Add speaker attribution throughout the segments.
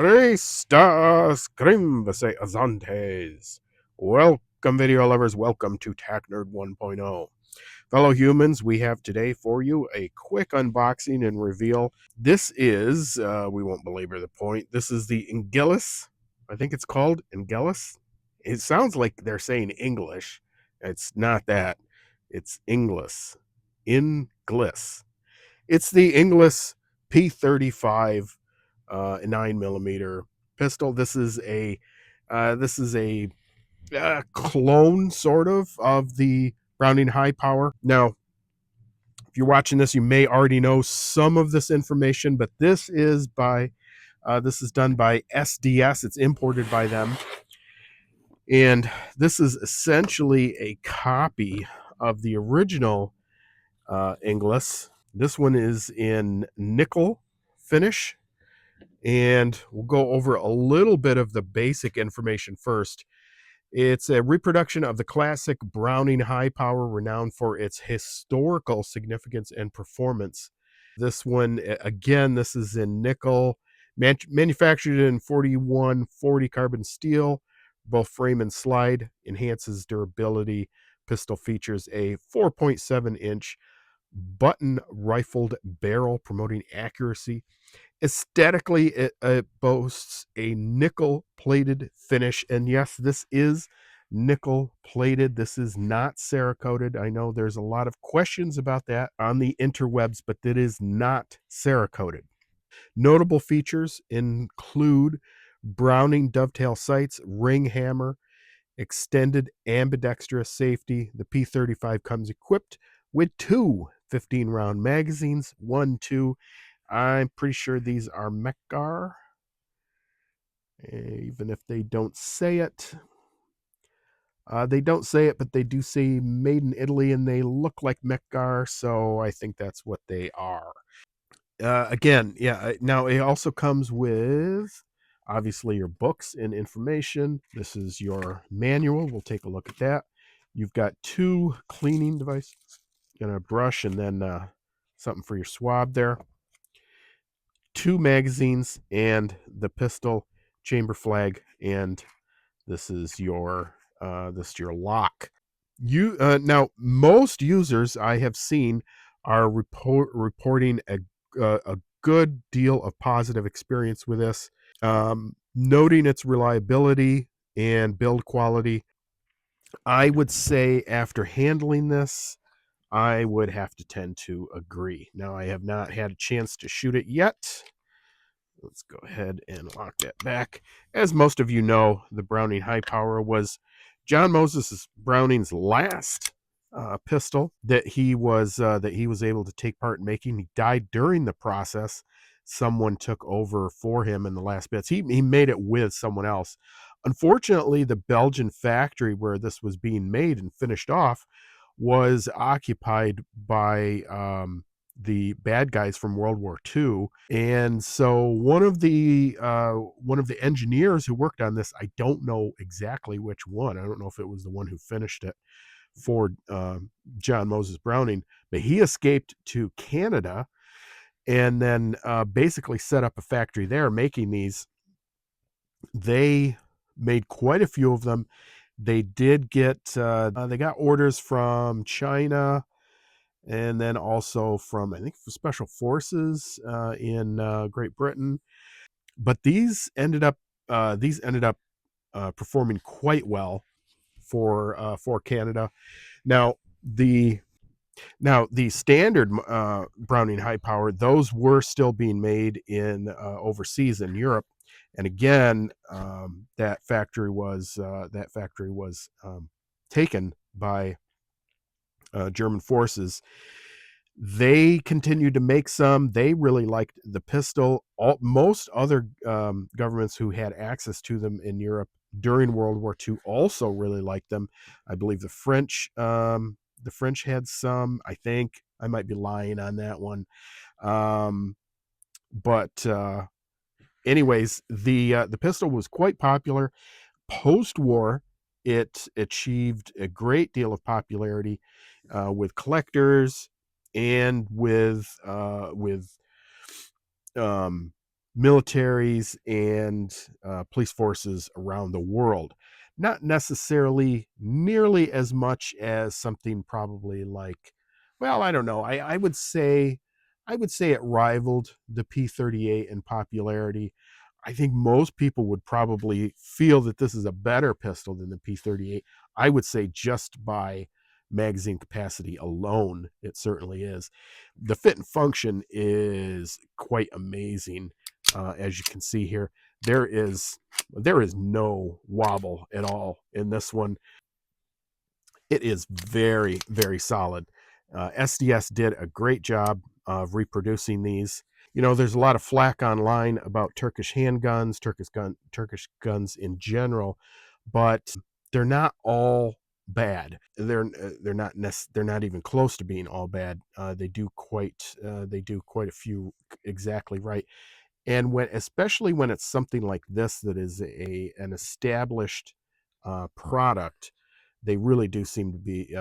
Speaker 1: Restas Grimbase Azantes. Welcome, video lovers. Welcome to Tac Nerd 1.0. Fellow humans, we have today for you a quick unboxing and reveal. This is, we won't belabor the point, this is the Inglis. I think it's called Inglis. It sounds like they're saying English. It's not that. It's Inglis. Inglis. It's the Inglis P-35 9mm pistol. This is a clone sort of the Browning high power. Now, if you're watching this, you may already know some of this information, but this is done by SDS. It's imported by them, and this is essentially a copy of the original Inglis. This one is in nickel finish, and we'll go over a little bit of the basic information first. It's a reproduction of the classic Browning high power, renowned for its historical significance and performance. This one, again, this is in nickel, manufactured in 4140 carbon steel, both frame and slide, enhances durability. Pistol features a 4.7-inch button rifled barrel, promoting accuracy. Aesthetically, it boasts a nickel plated finish, and yes, this is nickel plated. This is not Cerakoted. I know there's a lot of questions about that on the interwebs, but it is not Cerakoted. Notable features include Browning dovetail sights, ring hammer, extended ambidextrous safety. The P-35 comes equipped with two 15-round magazines, 1, 2. I'm pretty sure these are Mekgar, even if they don't say it. They don't say it, but they do say made in Italy, and they look like Mekgar, so I think that's what they are. Again, yeah, now it also comes with, obviously, your books and information. This is your manual. We'll take a look at that. You've got two cleaning devices, a brush, and then something for your swab there. Two magazines and the pistol chamber flag, and this is your lock. You now, most users I have seen are reporting a good deal of positive experience with this, noting its reliability and build quality. I would say after handling this, I would have to tend to agree. Now, I have not had a chance to shoot it yet. Let's go ahead and lock that back. As most of you know, the Browning high power was John Moses Browning's last pistol that he was able to take part in making. He died during the process. Someone took over for him in the last bits. He made it with someone else. Unfortunately, the Belgian factory where this was being made and finished off was occupied by the bad guys from World War II. And so one of the engineers who worked on this, I don't know exactly which one. I don't know if it was the one who finished it for John Moses Browning, but he escaped to Canada and then basically set up a factory there making these. They made quite a few of them. They did get they got orders from China, and then also from, I think, for special forces in Great Britain. But these ended up performing quite well for Canada. Now the standard Browning high power, those were still being made in overseas in Europe, and again, that factory was taken by German forces. They continued to make some. They really liked the pistol. Most other governments who had access to them in Europe during World War II also really liked them. I believe the French had some. I think I might be lying on that one. But anyways, the pistol was quite popular. Post-war, it achieved a great deal of popularity with collectors and with militaries and police forces around the world. Not necessarily nearly as much as something probably like, well, I don't know. I would say it rivaled the P-38 in popularity. I think most people would probably feel that this is a better pistol than the P-38. I would say just by magazine capacity alone, it certainly is. The fit and function is quite amazing. As you can see here, there is no wobble at all in this one. It is very, very solid. SDS did a great job of reproducing these. You know, there's a lot of flack online about Turkish handguns, Turkish guns in general, but they're not all bad. They're not even close to being all bad. They do quite a few exactly right. And when, especially when it's something like this that is an established product, they really do seem to be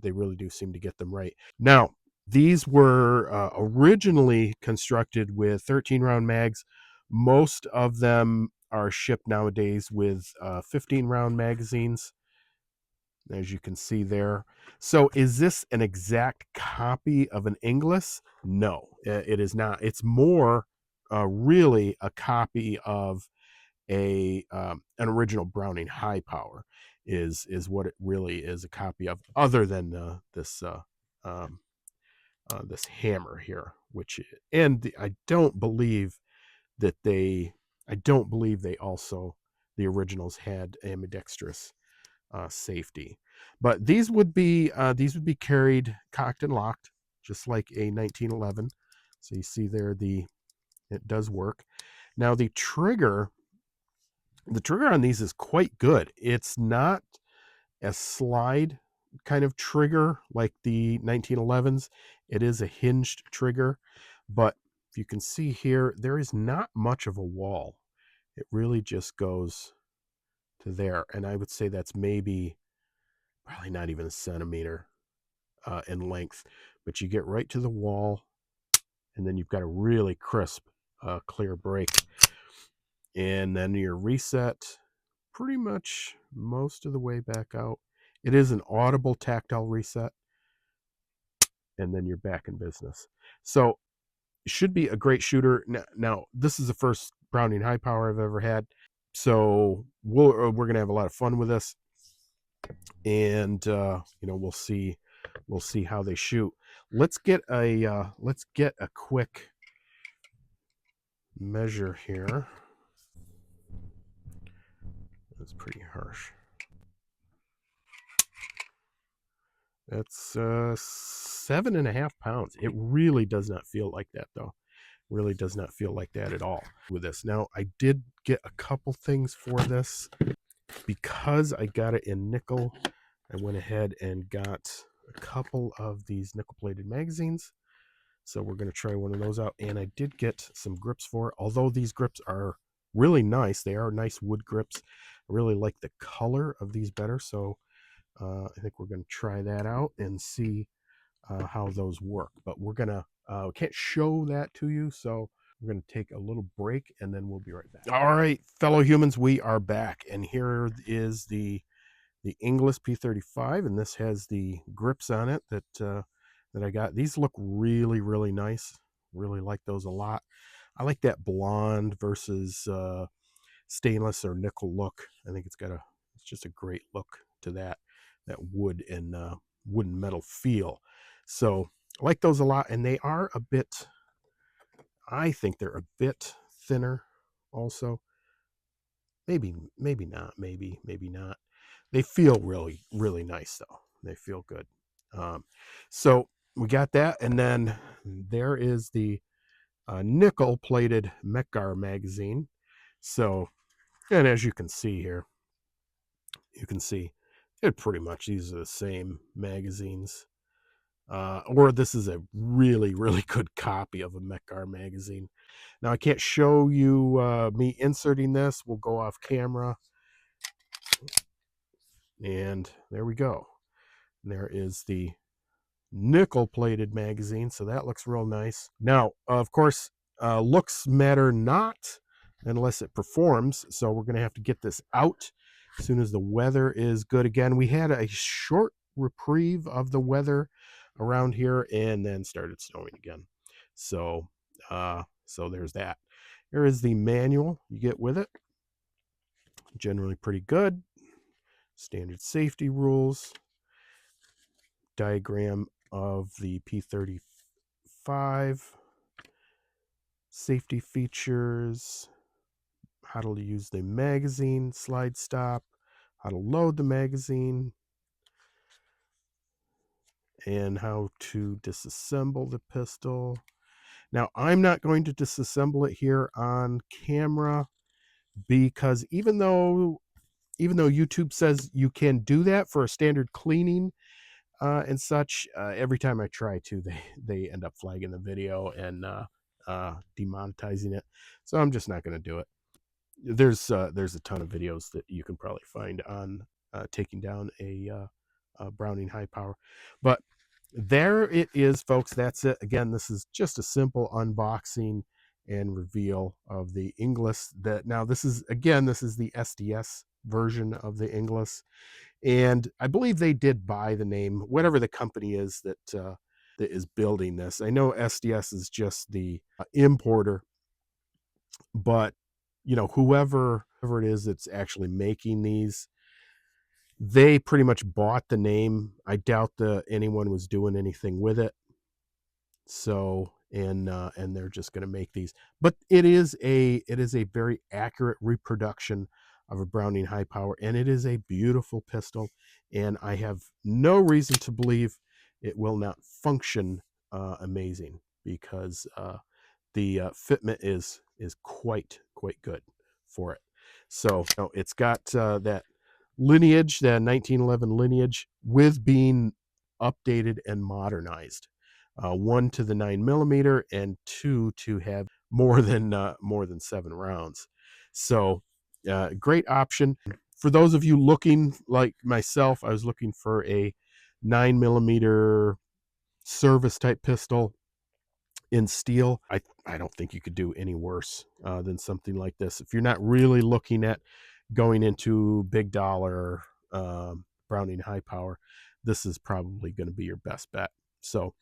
Speaker 1: they really do seem to get them right. Now, these were originally constructed with 13 round mags. Most of them are shipped nowadays with 15 round magazines, as you can see there. So is this an exact copy of an Inglis? No, it is not. It's more really a copy of an original Browning high power is what it really is a copy of, other than um, this hammer here, which, I don't believe that I don't believe they also, the originals had ambidextrous safety, but these would be carried cocked and locked, just like a 1911. So you see there, it does work. Now the trigger on these is quite good. It's not a slide kind of trigger like the 1911s. It is a hinged trigger, but if you can see here, there is not much of a wall. It really just goes to there, and I would say that's maybe probably not even a centimeter in length, but you get right to the wall, and then you've got a really crisp, clear break, and then your reset pretty much most of the way back out. It is an audible tactile reset, and then you're back in business. So it should be a great shooter. Now this is the first Browning high power I've ever had, so we're gonna have a lot of fun with this, and we'll see how they shoot. Let's get a quick measure here. That's pretty harsh. That's 7.5 pounds. It really does not feel like that, though. Really does not feel like that at all with this. Now, I did get a couple things for this. Because I got it in nickel, I went ahead and got a couple of these nickel-plated magazines. So we're going to try one of those out. And I did get some grips for it. Although these grips are really nice. They are nice wood grips. I really like the color of these better. So I think we're going to try that out and see how those work. But we can't show that to you. So we're going to take a little break, and then we'll be right back. All right, fellow humans, we are back. And here is the Inglis P-35, and this has the grips on it that I got. These look really, really nice. Really like those a lot. I like that blonde versus stainless or nickel look. I think it's just a great look to that wood and wood and metal feel. So I like those a lot, and they are a bit, I think they're a bit thinner also. Maybe not, maybe not. They feel really, really nice though. They feel good. So we got that, and then there is the nickel plated Mekgar magazine. So, and as you can see here, you can see it pretty much, these are the same magazines. Or this is a really, really good copy of a Mekgar magazine. Now I can't show you me inserting this. We'll go off camera. And there we go. There is the nickel plated magazine, so that looks real nice. Now, of course, Looks matter not unless it performs. So we're going to have to get this out as soon as the weather is good again. We had a short reprieve of the weather around here and then started snowing again. So there's that. Here is the manual you get with it. Generally pretty good. Standard safety rules. Diagram of the P35. Safety features. How to use the magazine, slide stop, how to load the magazine, and how to disassemble the pistol. Now, I'm not going to disassemble it here on camera because even though YouTube says you can do that for a standard cleaning and such, every time I try to, they end up flagging the video and demonetizing it. So I'm just not going to do it. There's a ton of videos that you can probably find on taking down a Browning high power, but there it is, folks. That's it. Again, this is just a simple unboxing and reveal of the Inglis. That now this is the SDS version of the Inglis, and I believe they did buy the name, whatever the company is that is building this. I know SDS is just the importer, but whoever it is that's actually making these, they pretty much bought the name. I doubt that anyone was doing anything with it. So and they're just going to make these, but it is a very accurate reproduction of a Browning high power, and it is a beautiful pistol, and I have no reason to believe it will not function amazing, because the fitment is quite good for it. So it's got that lineage, that 1911 lineage, with being updated and modernized. 1 to the 9mm, and 2 to have more than 7 rounds. So great option for those of you looking like myself. I was looking for a 9mm service type pistol in steel. I don't think you could do any worse than something like this. If you're not really looking at going into big dollar Browning high power, this is probably going to be your best bet. So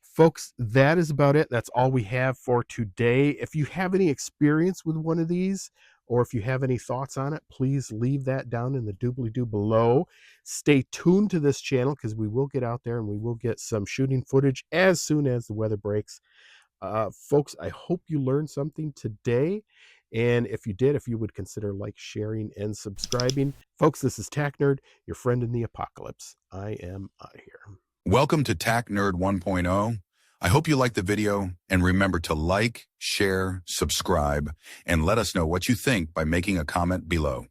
Speaker 1: folks, that is about it. That's all we have for today. If you have any experience with one of these, or if you have any thoughts on it, please leave that down in the doobly-doo below. Stay tuned to this channel, because we will get out there and we will get some shooting footage as soon as the weather breaks. Folks, I hope you learned something today. And if you did, if you would consider sharing, and subscribing. Folks, this is Tac Nerd, your friend in the apocalypse. I am out of here.
Speaker 2: Welcome to Tac Nerd 1.0. I hope you liked the video, and remember to like, share, subscribe, and let us know what you think by making a comment below.